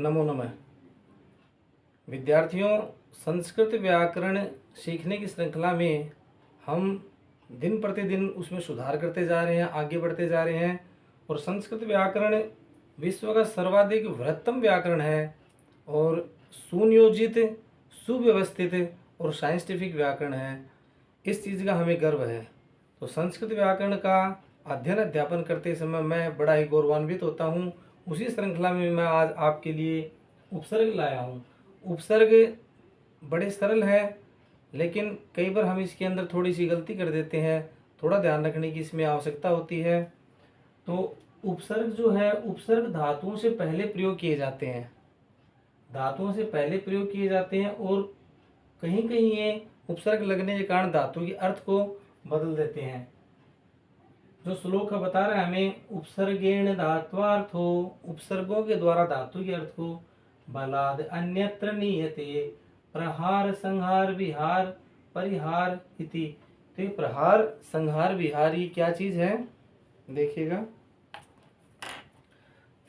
नमो नमः। विद्यार्थियों, संस्कृत व्याकरण सीखने की श्रृंखला में हम दिन प्रतिदिन उसमें सुधार करते जा रहे हैं, आगे बढ़ते जा रहे हैं। और संस्कृत व्याकरण विश्व का सर्वाधिक वृहत्तम व्याकरण है और सुनियोजित, सुव्यवस्थित और साइंटिफिक व्याकरण है। इस चीज़ का हमें गर्व है। तो संस्कृत व्याकरण का अध्ययन अध्यापन करते समय मैं बड़ा ही गौरवान्वित होता हूँ। उसी श्रृंखला में मैं आज आपके लिए उपसर्ग लाया हूँ। उपसर्ग बड़े सरल है, लेकिन कई बार हम इसके अंदर थोड़ी सी गलती कर देते हैं। थोड़ा ध्यान रखने की इसमें आवश्यकता होती है। तो उपसर्ग जो है, उपसर्ग धातुओं से पहले प्रयोग किए जाते हैं, धातुओं से पहले प्रयोग किए जाते हैं। और कहीं कहीं ये उपसर्ग लगने के कारण धातु के अर्थ को बदल देते हैं। जो श्लोक बता रहा है हमें, उपसर्गेण धात्वार्थो, उपसर्गों के द्वारा धातु के अर्थ को बलाद अन्यत्र नीयते प्रहार संहार विहार परिहार इति। तो ये प्रहार संहार विहार ये क्या चीज है देखिएगा।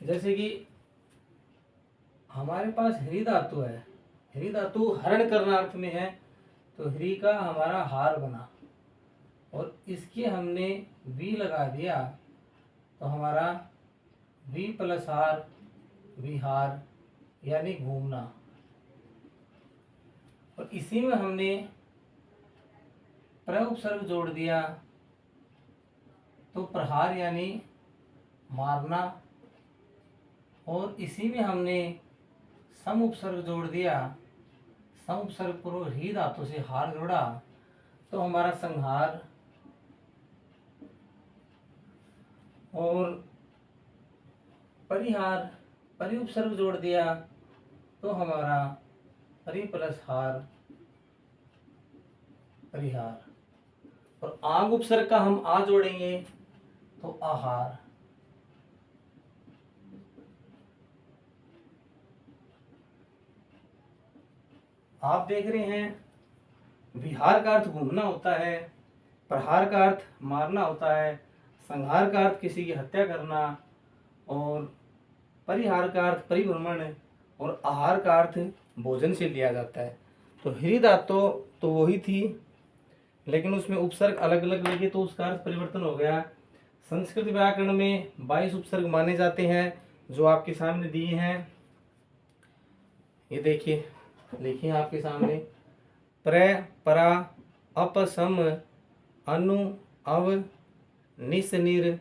जैसे कि हमारे पास ह्री धातु है, ह्री धातु हरण करना अर्थ में है, तो ह्री का हमारा हार बना और इसके हमने वी लगा दिया, तो हमारा वी प्लस हार विहार यानी घूमना। और इसी में हमने प्र उपसर्ग जोड़ दिया, तो प्रहार यानी मारना। और इसी में हमने सम उपसर्ग जोड़ दिया, सम उपसर्ग को ही धातु से हार जोड़ा, तो हमारा संहार। और परिहार परि उपसर्ग जोड़ दिया, तो हमारा परि प्लस हार परिहार। और आग उपसर्ग का हम आ जोड़ेंगे तो आहार। आप देख रहे हैं, विहार का अर्थ घूमना होता है, प्रहार का अर्थ मारना होता है, संहार का अर्थ किसी की हत्या करना, और परिहार का अर्थ परिभ्रमण, और आहार का अर्थ भोजन से लिया जाता है। तो ह्री धातु तो वही थी, लेकिन उसमें उपसर्ग अलग अलग लगे तो उसका अर्थ परिवर्तन हो गया। संस्कृत व्याकरण में 22 उपसर्ग माने जाते हैं, जो आपके सामने दिए हैं। ये देखिए, लिखिए आपके सामने। प्र परा अप सम अनु अव निस निर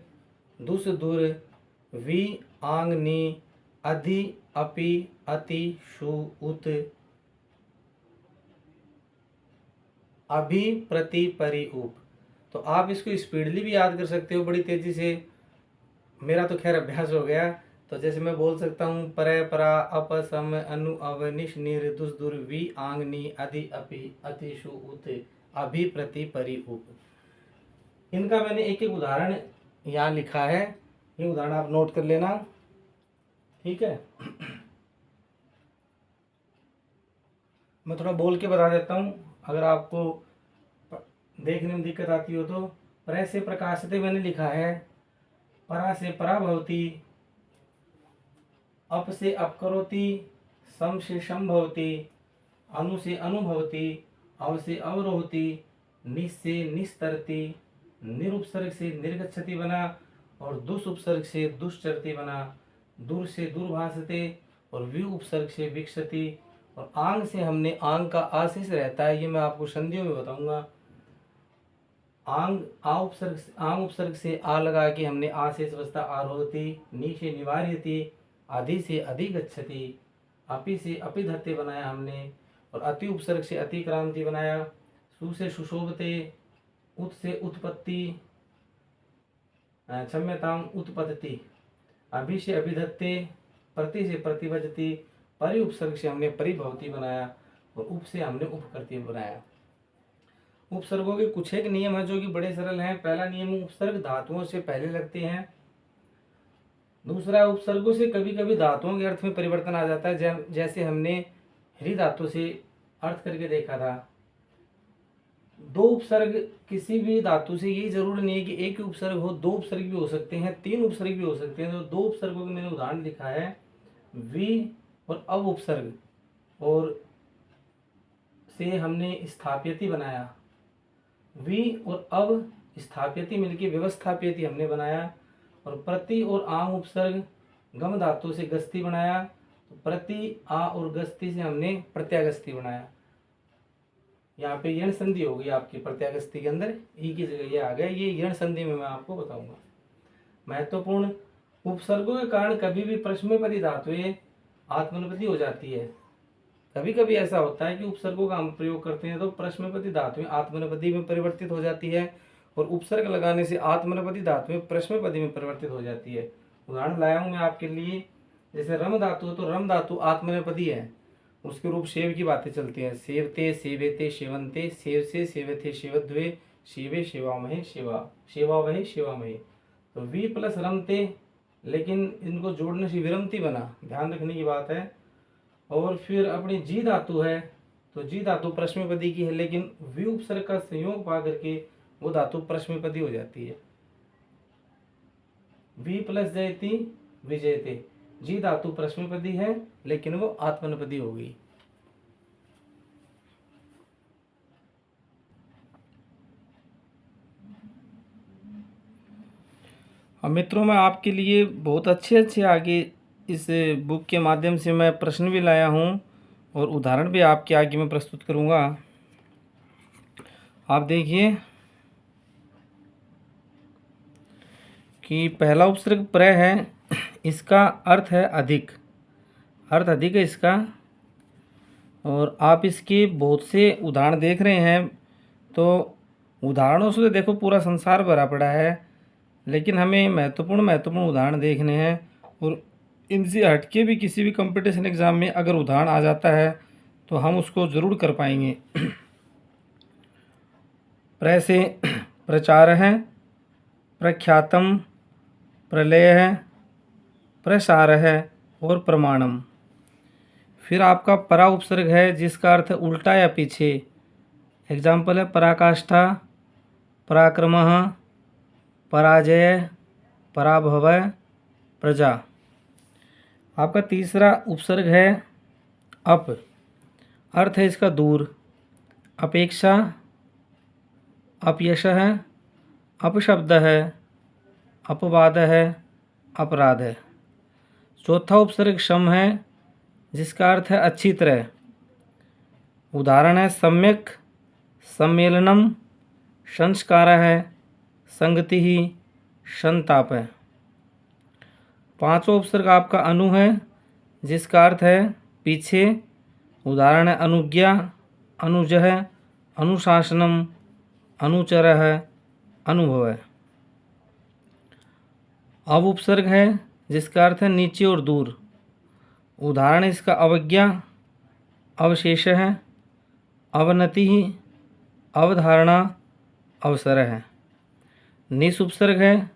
दुस दुर वि आंग नि अधि अपि अति शु उत अभि प्रति परि उप। तो आप इसको स्पीडली भी याद कर सकते हो, बड़ी तेजी से। मेरा तो खैर अभ्यास हो गया। तो जैसे मैं बोल सकता हूँ, पर परा अप सम अनु अव निश निर दुस दुर वि आंग नि अधि अपि अति शु उत अभि प्रति परि उप। इनका मैंने एक एक उदाहरण यहाँ लिखा है, ये उदाहरण आप नोट कर लेना, ठीक है। मैं थोड़ा बोल के बता देता हूँ, अगर आपको देखने में दिक्कत आती हो तो। प्र से प्रकाशते मैंने लिखा है, परा से परा भवती, अप से अपकरोति, सम से शम भवती, अनु से अनुभवती, अव से अवरोहती, निस से निस्तरती, निरुपसर्ग से निर्गच्छति बना, और दुस उपसर्ग से दुश्चरती बना, दूर से दूरभाषते, और वि उपसर्ग से विक्षति। और आंग से हमने आंग का आशीष रहता है, ये मैं आपको संधियों में बताऊंगा। आंग आंग उपसर्ग से आ लगा के हमने आ से अवस्था आरोहती, नी से निवार्यति, आदि से अधिगच्छति, अपि से अपिधत्ते बनाया हमने, और अति उपसर्ग से अतिक्रांति बनाया, सु से सुशोभते, उत से उत्पत्ति, क्षम्यताम उत्पत्ति, अभि से अभिधत्ते, प्रति से प्रतिभजति, परि उपसर्ग से हमने परिभवती बनाया, और उप से हमने उपकृति बनाया। उपसर्गों के कुछ एक नियम है जो कि बड़े सरल हैं। पहला नियम, उपसर्ग धातुओं से पहले लगते हैं। दूसरा, उपसर्गों से कभी कभी धातुओं के अर्थ में परिवर्तन आ जाता है, जैसे हमने ह्री धातु से अर्थ करके देखा था। दो उपसर्ग किसी भी धातु से, ये जरूरी नहीं है कि एक ही उपसर्ग हो, दो उपसर्ग भी हो सकते हैं, तीन उपसर्ग भी हो सकते हैं। तो दो उपसर्गों के मैंने उदाहरण लिखा है, वि और अब उपसर्ग और से हमने स्थाप्यति बनाया। वी और अब स्थाप्यति मिलके व्यवस्थाप्यति हमने बनाया। और प्रति और आंग उपसर्ग गम धातु से गस्ती बनाया। तो प्रति आ और गस्ती से हमने प्रत्यागस्ती बनाया। यहाँ पे यण संधि हो गई आपकी प्रत्यागस्ती के अंदर, ई की जगह ये आ गया। ये यण संधि में मैं आपको बताऊंगा। महत्वपूर्ण, उपसर्गों के कारण कभी भी प्रश्नपदी धातुएं आत्मनेपदी हो जाती है। कभी कभी ऐसा होता है कि उपसर्गों का हम प्रयोग करते हैं तो प्रश्नपदी धातुएं आत्मनेपदी में परिवर्तित हो जाती है, और उपसर्ग लगाने से आत्मनेपदी धातुएं प्रश्नपदी में परिवर्तित हो जाती है। उदाहरण लाया हूं मैं आपके लिए। जैसे रम धातु है तो रम धातु आत्मनेपदी है, उसके रूप सेव की बातें चलती हैं। सेवते, सेवेते, सेवंते, सेव से, सेवथे, सेवध्वे, शिवे, सेवामहे, सेवा, सेवावहे, सेवामहे। तो वी प्लस रमते, लेकिन इनको जोड़ने से विरमती बना, ध्यान रखने की बात है। और फिर अपनी जी धातु है, तो जी धातु प्रश्नपदी की है, लेकिन वी उपसर्ग का संयोग पा करके वो धातु प्रश्नपदी हो जाती है। वी प्लस जयति विजयते, जी धातु प्रश्नपदी है लेकिन वो आत्मनेपदी हो गई। अब मित्रों, मैं आपके लिए बहुत अच्छे आगे इस बुक के माध्यम से मैं प्रश्न भी लाया हूँ और उदाहरण भी आपके आगे मैं प्रस्तुत करूँगा। आप देखिए कि पहला उपसर्ग प्र है, इसका अर्थ है अधिक, अर्थ अधिक है इसका। और आप इसके बहुत से उदाहरण देख रहे हैं, तो उदाहरणों से देखो पूरा संसार भरा पड़ा है, लेकिन हमें महत्वपूर्ण उदाहरण देखने हैं। और इनसे हटके भी किसी भी कंपटीशन एग्ज़ाम में अगर उदाहरण आ जाता है तो हम उसको ज़रूर कर पाएंगे। प्र से प्रचार है, प्रख्यातम, प्रलय है, प्रसार है और प्रमाणम। फिर आपका परा उपसर्ग है जिसका अर्थ उल्टा या पीछे। एग्जाम्पल है पराकाष्ठा, पराक्रमः, पराजय, पराभव, प्रजा। आपका तीसरा उपसर्ग है अप, अर्थ है इसका दूर, अपेक्षा, अपयश है, अपशब्द है, अपवाद है, अपराध है। चौथा उपसर्ग शम है जिसका अर्थ है अच्छी तरह। उदाहरण है सम्यक, सम्मेलनम, संस्कार है, संगति ही, संताप है। पांचवा उपसर्ग आपका अनु है जिसका अर्थ है पीछे। उदाहरण है अनुज्ञा, अनुज है, अनुशासनम, अनुचर है, अनुभव है। अब उपसर्ग है जिसका अर्थ है नीचे और दूर। उदाहरण इसका अवज्ञा, अवशेष है, अवनति, अवधारणा, अवसर है। निस उपसर्ग है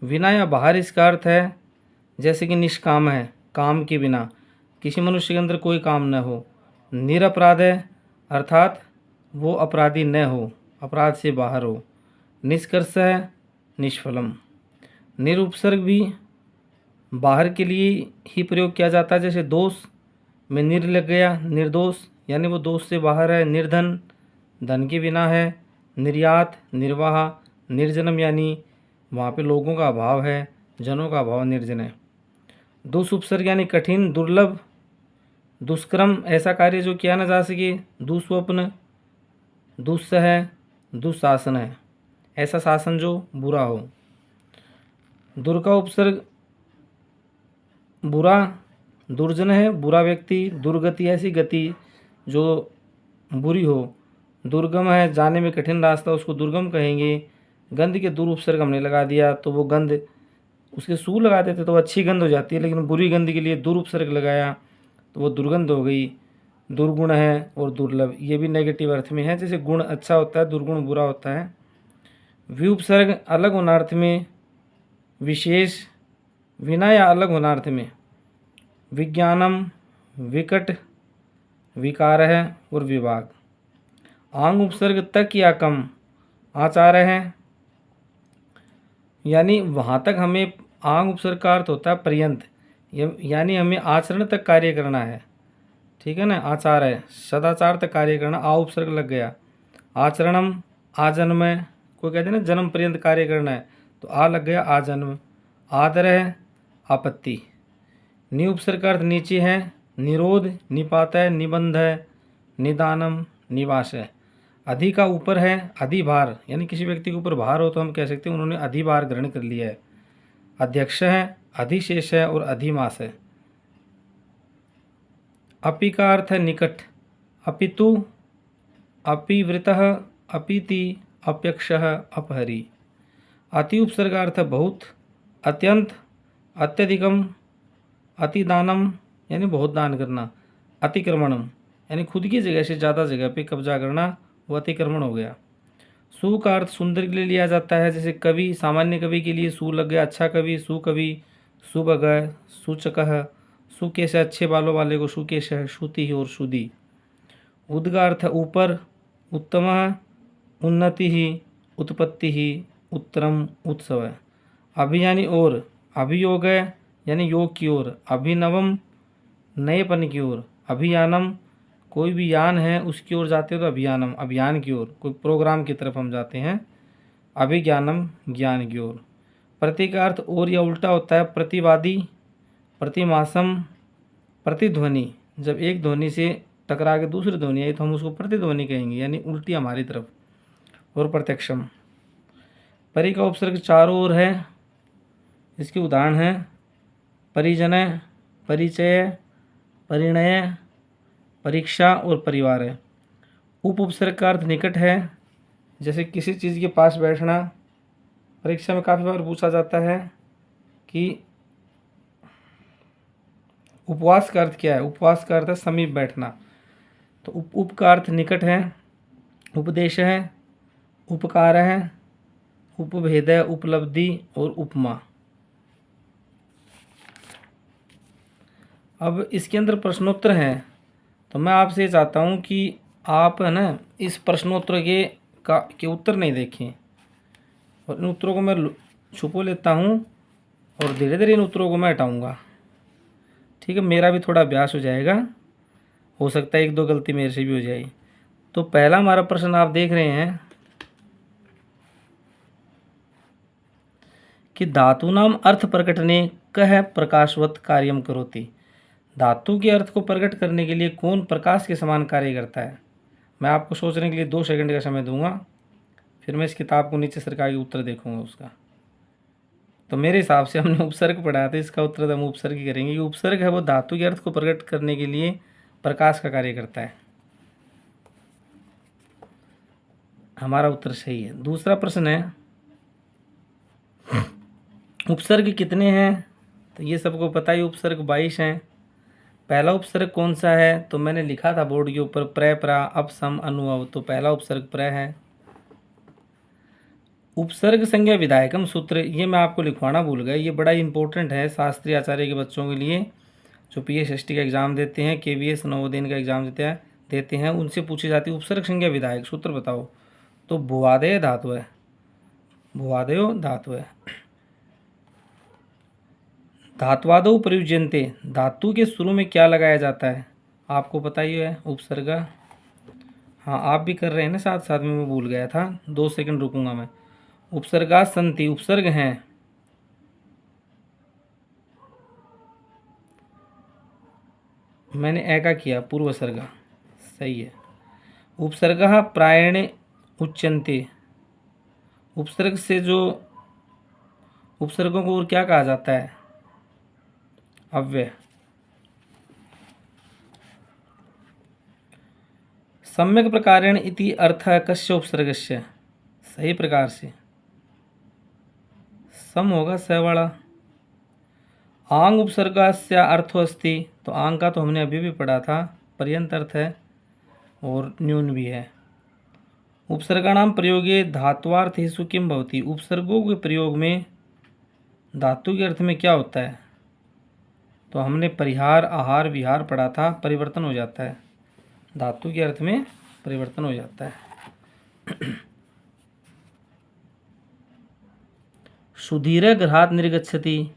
बिना या बाहर, इसका अर्थ है जैसे कि निष्काम है, काम के बिना, किसी मनुष्य के अंदर कोई काम न हो। निरपराध है अर्थात वो अपराधी न हो, अपराध से बाहर हो। निष्कर्ष है निष्फलम। निरुपसर्ग भी बाहर के लिए ही प्रयोग किया जाता है, जैसे दोष में निर लग गया, निर्दोष यानी वो दोष से बाहर है। निर्धन, धन के बिना है। निर्यात, निर्वाह, निर्जनम यानी वहाँ पे लोगों का अभाव है, जनों का अभाव, निर्जन है। दुष्उपसर्ग यानी कठिन, दुर्लभ, दुष्कर्म, ऐसा कार्य जो किया न जा सके। दुस्वप्न, दुस्सह है, दुशासन है, ऐसा शासन जो बुरा हो। दुर का उपसर्ग बुरा, दुर्जन है, बुरा व्यक्ति। दुर्गति, ऐसी गति जो बुरी हो। दुर्गम है, जाने में कठिन रास्ता, उसको दुर्गम कहेंगे। गंध के दुर उपसर्ग हमने लगा दिया तो वो गंध, उसके सू लगा देते तो अच्छी गंध हो जाती है, लेकिन बुरी गंध के लिए दुर उपसर्ग लगाया तो वो दुर्गंध हो गई। दुर्गुण है और दुर्लभ, ये भी नेगेटिव अर्थ में है, जैसे गुण अच्छा होता है, दुर्गुण बुरा होता है। वि उपसर्ग अलग होनार्थ में, विशेष, विना या अलग होनार्थ में। विज्ञानम, विकट, विकार है और विभाग। आंग उपसर्ग तक या कम, आचार है, यानी वहाँ तक हमें आंग उपसर्ग का अर्थ होता है पर्यंत, यानी हमें आचरण तक कार्य करना है, ठीक है ना। आचार है, सदाचार तक कार्य करना, आ उपसर्ग लग गया। आचरणम आजन्म, कोई कहते हैं ना जन्म पर्यंत कार्य करना है, तो आ लग गया आजन्म। आदर है आपत्ति। नि उपसर्ग का अर्थ नीचे है, निरोध, निपात है, निबंध है, निदानम, निवास है। अधि का ऊपर है, अधिभार, यानी किसी व्यक्ति के ऊपर भार हो तो हम कह सकते हैं उन्होंने अधिभार ग्रहण कर लिया है। अध्यक्ष है, अधिशेष है और अधिमास है। अपि का अर्थ है निकट, अपितु, अपिवृतः, अपिति, अप्यक्षः, अपहरी। अति उपसर्ग का अर्थ है बहुत, अत्यंत, अत्यधिकम, अतिदानम यानी बहुत दान करना, अतिक्रमणम यानी खुद की जगह से ज़्यादा जगह पे कब्जा करना, वो अतिक्रमण हो गया। सु का अर्थ सुंदर के लिए लिया जाता है, जैसे कवि, सामान्य कवि के लिए सु लग गया, अच्छा कवि, सुकवि, सुभगः, सूचकः, सुकेश, अच्छे बालों वाले को सुकेश है, श्रुति और शुद्धि। उद का अर्थ है ऊपर, उत्तम, उन्नति ही, उत्पत्ति ही, उत्तरम, उत्सव है। अभि यानी और, अभियोग है यानी योग की ओर, अभिनवम नएपन की ओर, अभियानम कोई भी यान है उसकी ओर जाते हैं तो अभियानम अभियान की ओर, कोई प्रोग्राम की तरफ हम जाते हैं। अभिज्ञानम ज्ञान की ओर। प्रति का अर्थ और या उल्टा होता है, प्रतिवादी, प्रतिमासम, प्रतिध्वनि, जब एक ध्वनि से टकरा के दूसरी ध्वनि आई तो हम उसको प्रतिध्वनि कहेंगे, यानी उल्टी हमारी तरफ। और प्रत्यक्षम। परि का उपसर्ग चारों ओर है, इसके उदाहरण हैं परिजन, परिचय, परिणय, परीक्षा और परिवार है। उप उपसर्ग का अर्थ निकट है, जैसे किसी चीज़ के पास बैठना। परीक्षा में काफ़ी बार पूछा जाता है कि उपवास का अर्थ क्या है, उपवास का अर्थ है समीप बैठना, तो उप का अर्थ निकट है, उपदेश है, उपकार है, उपभेद है, उपलब्धि और उपमा। अब इसके अंदर प्रश्नोत्तर हैं, तो मैं आपसे चाहता हूँ कि आप है ना इस प्रश्नोत्तर के उत्तर नहीं देखें, और इन उत्तरों को मैं छुपो लेता हूँ और धीरे धीरे इन उत्तरों को मैं हटाऊँगा, ठीक है। मेरा भी थोड़ा अभ्यास हो जाएगा, हो सकता है एक दो गलती मेरे से भी हो जाए। तो पहला हमारा प्रश्न आप देख रहे हैं कि धातु नाम अर्थ प्रकटने कह प्रकाशवत कार्यम करोति। धातु के अर्थ को प्रकट करने के लिए कौन प्रकाश के समान कार्य करता है। मैं आपको सोचने के लिए 2 सेकंड का समय दूंगा, फिर मैं इस किताब को नीचे सरका के उत्तर देखूंगा उसका। तो मेरे हिसाब से हमने उपसर्ग पढ़ा था, इसका उत्तर हम उपसर्ग ही करेंगे। उपसर्ग है वो धातु के अर्थ को प्रकट करने के लिए प्रकाश का कार्य करता है। हमारा उत्तर सही है। दूसरा प्रश्न है उपसर्ग कितने हैं, तो ये सबको पता ही, उपसर्ग 22 हैं। पहला उपसर्ग कौन सा है, तो मैंने लिखा था बोर्ड के ऊपर प्र, प्रा, अप, सम, अनुभव, तो पहला उपसर्ग प्र है। उपसर्ग संज्ञा विधायकम सूत्र, ये मैं आपको लिखवाना भूल गया, ये बड़ा इंपॉर्टेंट है शास्त्रीय आचार्य के बच्चों के लिए जो PSST का एग्ज़ाम देते हैं, KVS नवोदय का एग्ज़ाम देते हैं, उनसे पूछी जाती है उपसर्ग संज्ञा विधायक सूत्र बताओ, तो भुवादेय धातु है, भुवादेयो धातु है। धात्वादो प्रयुज्यन्ते, धातु के शुरू में क्या लगाया जाता है, आपको पता ही है, उपसर्ग। हाँ आप भी कर रहे हैं ना साथ साथ में, मैं भूल गया था, 2 सेकंड रुकूंगा मैं। उपसर्गा संति, उपसर्ग हैं, मैंने ए का किया, पूर्वसर्गा सही है। उपसर्गः प्रायणे उच्यन्ते, उपसर्ग से जो उपसर्गों को और क्या कहा जाता है, अव्यय। सम्यक प्रकारेण इति अर्थः कस्य उपसर्गस्य, सही प्रकार से सम होगा स वाला। आंग उपसर्गस्य अर्थो अस्ति, तो आंग का तो हमने अभी भी पढ़ा था, पर्यंत अर्थ है और न्यून भी है। उपसर्गाणाम प्रयोगे धात्वार्थ हेतु किम भवति, उपसर्गों के प्रयोग में धातु के अर्थ में क्या होता है, तो हमने परिहार, आहार, विहार पढ़ा था, परिवर्तन हो जाता है, धातु के अर्थ में परिवर्तन हो जाता है। सुधीर गृहात निर्गच्छति,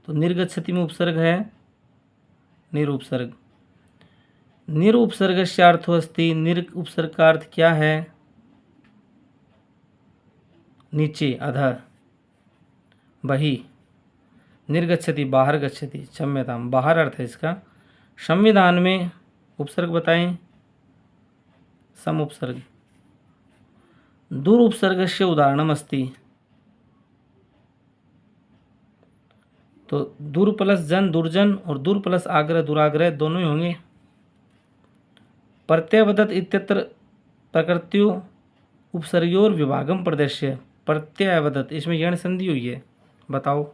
तो निर्गच्छति में उपसर्ग है, निरुपसर्ग। निरुपसर्गस्यार्थो अस्ति। निर उपसर्ग का अर्थ क्या है? नीचे, अधः। बहि, निर्गच्छति, बाहर गच्छति। क्षम्यताम, बाहर अर्थ है इसका। संविधान में उपसर्ग बताएं। सम उपसर्ग। दुरुपसर्गस्य उदाहरणम अस्ति। तो दूर प्लस जन दुर्जन और दूर प्लस आग्रह दुराग्रह दोनों ही होंगे। प्रत्ययवदत् इत्यत्र प्रकृत्यो उपसर्गयोर विभागम प्रदर्श्य। प्रत्ययवदत्, इसमें यण संधि हुई है, बताओ।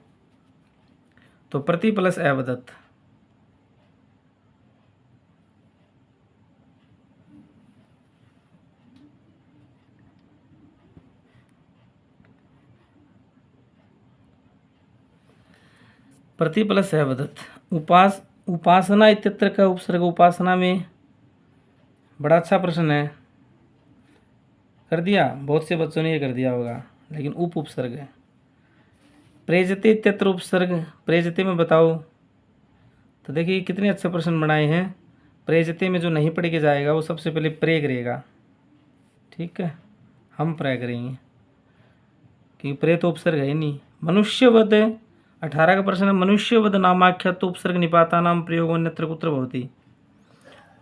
तो प्रति प्लस अवदत्। प्रति प्लस अवदत्। उपासना इत्यत्र का उपसर्ग। उपासना में बड़ा अच्छा प्रश्न है, कर दिया, बहुत से बच्चों ने ये कर दिया होगा, लेकिन उपसर्ग है। प्रेजते इत्यत्र उपसर्ग। प्रेजते में बताओ। तो देखिए कितने अच्छे प्रश्न बनाए हैं। प्रेजते में जो नहीं पढ़ के जाएगा वो सबसे पहले प्रे करेगा, ठीक है, हम प्रे करेंगे, क्योंकि प्रे तो उपसर्ग है ही नहीं। मनुष्यवद 18 का प्रश्न है। मनुष्यवद नामाख्या तो उपसर्ग निपाता नाम प्रयोग अन्यत्र कुत्र भवति।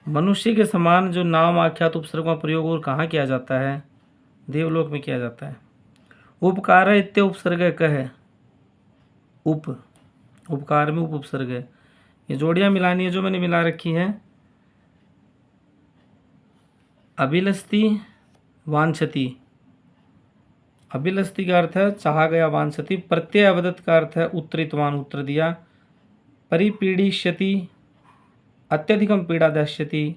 मनुष्य के समान जो नाम आख्यात उपसर्गों का प्रयोग और कहाँ किया जाता है? देवलोक में किया जाता है। उपकार इत्य उपसर्ग कह। उपकार में उप उपसर्ग है। ये जोड़ियां मिलानी है जो मैंने मिला रखी है। अभिलषति वांछति। अभिलषति का अर्थ है चाहा गया, वांछति प्रत्यय अवदत का अर्थ है उत्तरितवान, उत्तर दिया। परिपीड़िष्यति अत्यधिकम पीड़ा दश्यति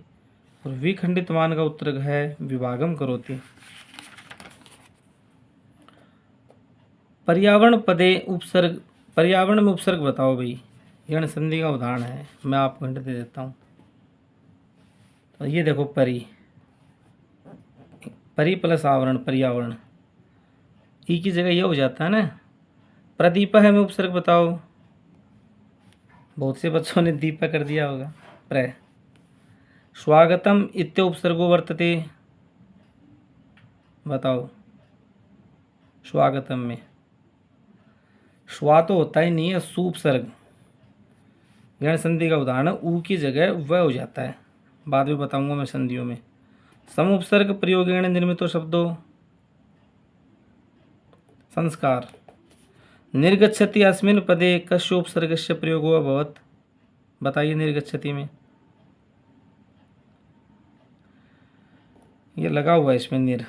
और विखंडितवान का उत्तर है विभागम करोति। पर्यावरण पदे उपसर्ग। पर्यावरण में उपसर्ग बताओ भाई। यण संधि का उदाहरण है, मैं आपको हिंट दे देता हूँ। तो ये देखो, परि प्लस आवरण, पर्यावरण। ई की जगह ये हो जाता है ना। प्रदीप है में उपसर्ग बताओ। बहुत से बच्चों ने दीप कर दिया होगा। प्र। स्वागतम इत्य उपसर्गो वर्तते, बताओ। स्वागतम में स्वा तो होता ही नहीं है, सु उपसर्ग। यण संधि का उदाहरण ऊ की जगह वह हो जाता है, बाद में बताऊंगा मैं संधियों में। सम उपसर्ग प्रयोगेण निर्मितो शब्दों। संस्कार। निर्गच्छति अस्मिन् पदे कस्य उपसर्गस्य प्रयोगो अभवत्। बताइए निर्गच्छति में। ये लगा हुआ है इसमें निर।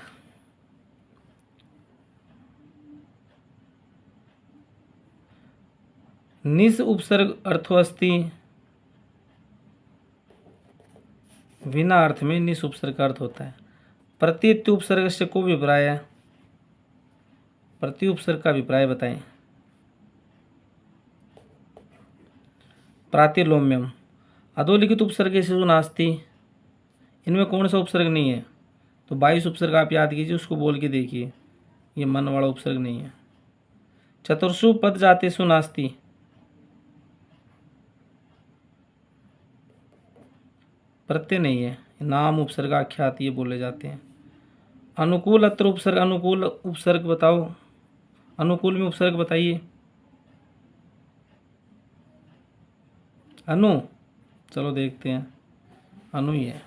निस उपसर्ग अर्थो अस्ति। बिना अर्थ में निस उपसर्ग का अर्थ होता है। प्रत्येक उपसर्ग से को अभिप्राय है। प्रति उपसर्ग का अभिप्राय बताएं। प्रातिलोम्यम। अधोलिखित उपसर्ग शिशु नास्ति। इनमें कौन सा उपसर्ग नहीं है? तो 22 उपसर्ग आप याद कीजिए, उसको बोल के देखिए। ये मन वाला उपसर्ग नहीं है। चतुर्षु पद जातेषु नास्ति। प्रत्यय नहीं है, नाम उपसर्ग आख्यात ये बोले जाते हैं। अनुकूल अत्र उपसर्ग। अनुकूल उपसर्ग बताओ। अनुकूल में उपसर्ग बताइए। अनु, चलो देखते हैं। अनु ही है।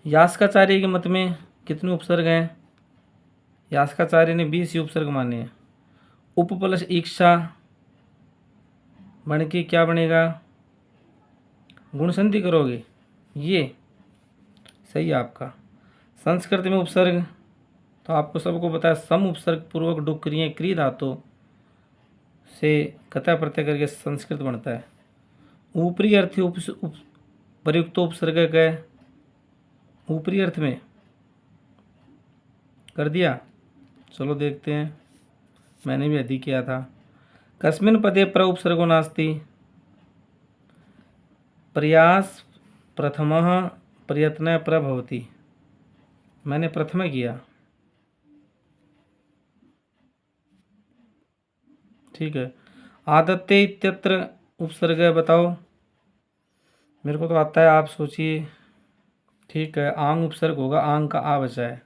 यास्काचार्य के मत में कितने उपसर्ग हैं? यास्काचार्य ने 20 ही उपसर्ग माने हैं। उप प्लस इच्छा बन के क्या बनेगा? गुण संधि करोगे, ये सही है आपका। संस्कृत में उपसर्ग तो आपको सबको पता है, सम उपसर्ग पूर्वक डुक्रिय क्री धातु से कथा प्रत्यय करके संस्कृत बनता है। ऊपरी अर्थी प्रयुक्त उपसर्ग है। ऊपरी अर्थ में कर दिया। चलो देखते हैं, मैंने भी अधिक किया था। कस्मिन् पदे प्र उपसर्गो नास्ति। प्रयास प्रथमः प्रयत्न प्रभवति। मैंने प्रथम किया, ठीक है। आदत्ते इत्यत्र उपसर्ग है, बताओ। मेरे को तो आता है, आप सोचिए। ठीक है, आंग उपसर्ग होगा, आंग का आ बचा है।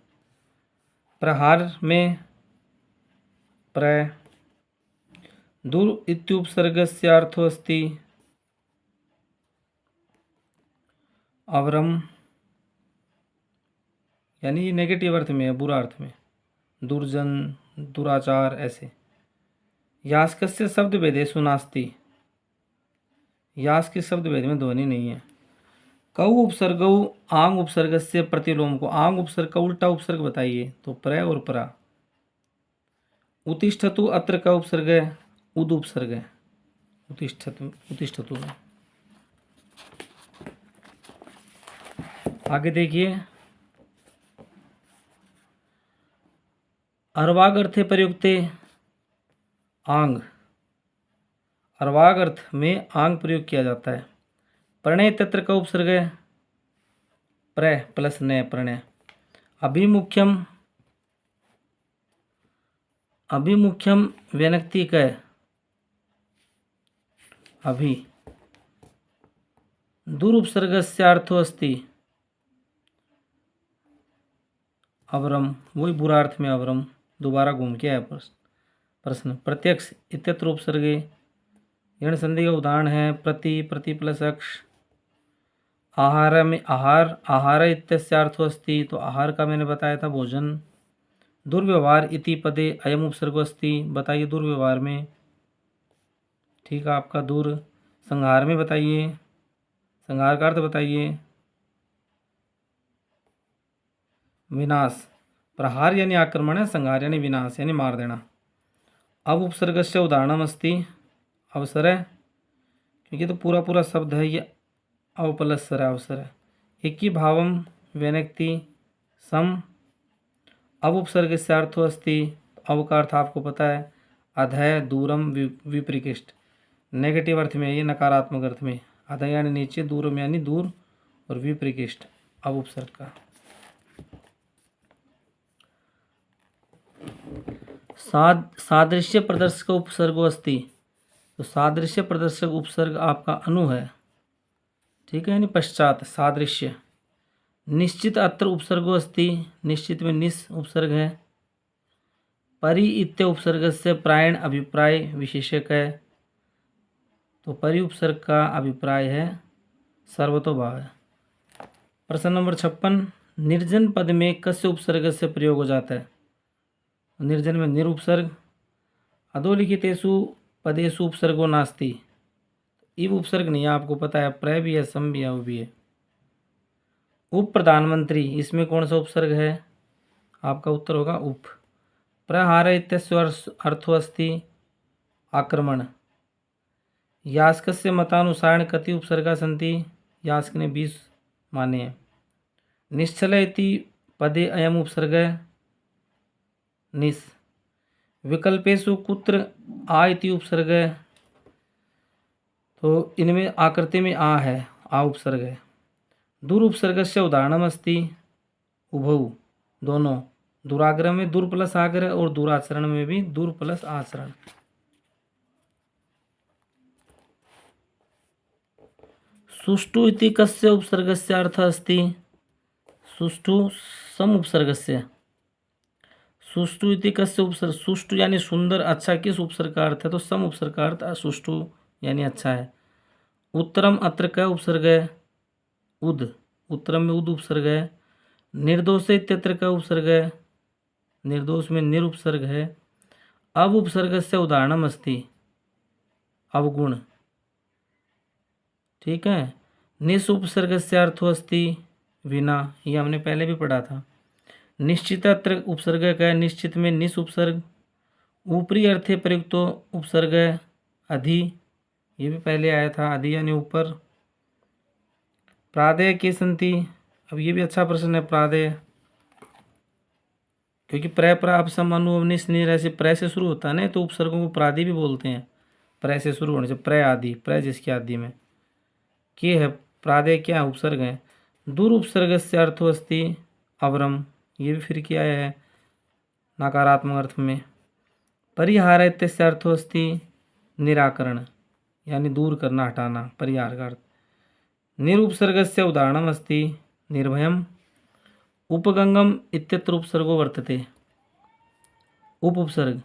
प्रहार में प्र। दूर इत्युपसर्गस्य अर्थो अस्ति अवरम, यानी नेगेटिव अर्थ में है, बुरा अर्थ में। दुर्जन, दुराचार, ऐसे। यास्कस्य शब्द भेदेषु नास्ति, यास के शब्द भेद में ध्वनि नहीं है। कौ उपसर्गौ आंग उपसर्ग से प्रतिलोम को, आंग उपसर्ग का उल्टा उपसर्ग बताइए, तो प्र और परा। उत्तिष्ठतु अत्र का उपसर्ग है, उद उपसर्ग है। उत्तिष्ठतु, उत्तिष्ठतु में। आगे देखिए, अर्वाग अर्थे प्रयुक्ते आंग, अर्वाग अर्थ में आंग प्रयोग किया जाता है। प्रणय तत्र का उपसर्ग है प्र प्लस न, प्रणय। अभिमुख्यम, अभिमुख्यम व्यनक्ति का अभि। दूर उपसर्गस्य अर्थो अस्ति अवरम, वही बुरा अर्थ में अवरम, दोबारा घूम के आया प्रश्न। प्रत्यक्ष इत्यत्र उपसर्गे यण संधि का उदाहरण है प्रति, प्रति प्लस अक्ष। आहार में आहार, आहार इत्यस्य अर्थो अस्ति, तो आहार का मैंने बताया था भोजन। दुर्व्यवहार इति पदे अयम उपसर्गो अस्ति, बताइए दुर्व्यवहार में। ठीक है, आपका दूर। संहार में बताइए, संहार का अर्थ बताइए। विनाश, प्रहार यानी आक्रमण है, संहार यानी विनाश यानी मार देना। अब उपसर्गस्य उदाहरणम अस्ति, अवसर है, क्योंकि तो पूरा पूरा शब्द है ये, अवपलस्सर है, अवसर है। एक ही भावम व्यनक्ति सम। अब उपसर्ग से अर्थो अस्ति, अब का अर्थ आपको पता है अधय, दूरम, विपरिकृष्ट। नेगेटिव अर्थ में, ये नकारात्मक अर्थ में। अधय यानी नीचे, दूरम यानी दूर, और विपरिकृष्ट अब उपसर्ग का। सादृश्य प्रदर्शक उपसर्ग अस्ति, तो सादृश्य प्रदर्शक उपसर्ग आपका अनु है। ठीक है, यानी पश्चात, सादृश्य। निश्चित अत्र उपसर्गो अस्ति, निश्चित में निस उपसर्ग है। परि इत्य उपसर्ग से प्रायण अभिप्राय विशेषक है, तो परि उपसर्ग का अभिप्राय है सर्वतोभाव है। प्रश्न नंबर 56, निर्जन पद में कस्य उपसर्ग से प्रयोग हो जाता है? निर्जन में निर उपसर्ग। अधोलिखितेषु पदेषु उपसर्गो नास्ति, इव उपसर्ग नहीं है, आपको पता है, प्र भी है, सम भी है, वो भी है। उप प्रधानमंत्री, इसमें कौन सा उपसर्ग है? आपका उत्तर होगा उप। प्रहार इत्यस्य अर्थो अस्ति आक्रमण। यास्कस्य मतानुसारेण कति उपसर्गा सन्ति, यास्क ने 20 माने हैं। निश्चल इति पदे अयम उपसर्ग निस। विकल्पेषु कुत्र आ इति उपसर्ग, तो इनमें आकृति में आ है, आ उपसर्ग है। दूर उपसर्गस्य उदाहरणम अस्ति उभौ, दोनों। दुराग्रह में दूर प्लस आग्रह, और दुराचरण में भी दूर प्लस आचरण। सुष्ठु इति कस्य उपसर्गस्य अर्थः अस्ति? सुष्ठु सम उपसर्गस्य। सुष्ठु इति कस्य उपसर्ग, सुष्ठु यानी सुंदर, अच्छा, किस उपसर्ग का अर्थ है? तो सम उपसर्ग का अर्थ सुष्ठु यानी अच्छा है। उत्तरम अत्र का उपसर्ग है उद, उत्तरम में उद उपसर्ग है। निर्दोष इत्यत्र का उपसर्ग है, निर्दोष में निर उपसर्ग है। अब उपसर्ग से उदाहरणम अस्ति अवगुण। ठीक है, निस उपसर्ग से अर्थो अस्ति विना, ये हमने पहले भी पढ़ा था। निश्चित अत्र उपसर्ग का है, निश्चित में निस उपसर्ग। ऊपरी अर्थे प्रयुक्तो उपसर्ग है अधि, ये भी पहले आया था, अधि यानी ऊपर। प्रादेय के संति, अब ये भी अच्छा प्रश्न है, प्रादेय, क्योंकि प्र प्राप सम अनु निस निर ऐसे प्र से शुरू होता है ना, तो उपसर्गों को प्रादि भी बोलते हैं। प्र से शुरू होने से प्र आदि, प्र जिसके आदि में के है, प्रादेय क्या उपसर्ग है। दूर उपसर्ग से अर्थो अस्ति अवरम, ये भी फिर किया है नकारात्मक अर्थ में। परिहार इत्यस्य अर्थो अस्ति निराकरण, यानी दूर करना, हटाना, परिहार का अर्थ। निरुपसर्गस्य उदाहरणम् अस्ति निर्भयम्। उपगंगम इत्यत्र उपसर्गो वर्तते। उपसर्ग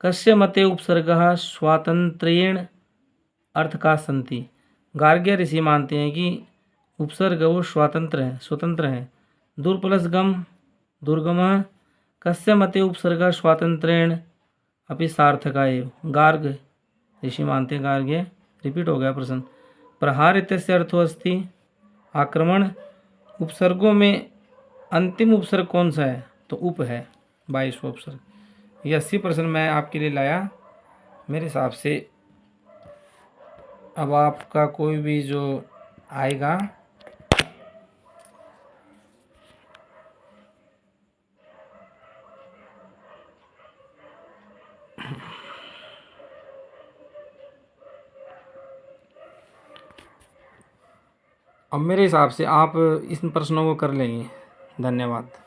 कस्य मते उपसर्गः स्वातंत्र्येण अर्थकाः सन्ति। गार्ग्य ऋषि मानते हैं कि उपसर्ग वो स्वतंत्र है। दूर प्लस गम दुर्गम। कस्य मते उपसर्ग स्वातंत्र्येण अपि सार्थका एव। गार्ग ऋषि मानते हैं, गार्ग्य रिपीट हो गया प्रश्न। प्रहार इत्यस्य अर्थो अस्ति आक्रमण। उपसर्गों में अंतिम उपसर्ग कौन सा है, तो उप है 22वां उपसर्ग। ये 80 प्रश्न मैं आपके लिए लाया। मेरे हिसाब से अब आपका कोई भी जो आएगा अब मेरे हिसाब से आप इन प्रश्नों को कर लेंगे। धन्यवाद।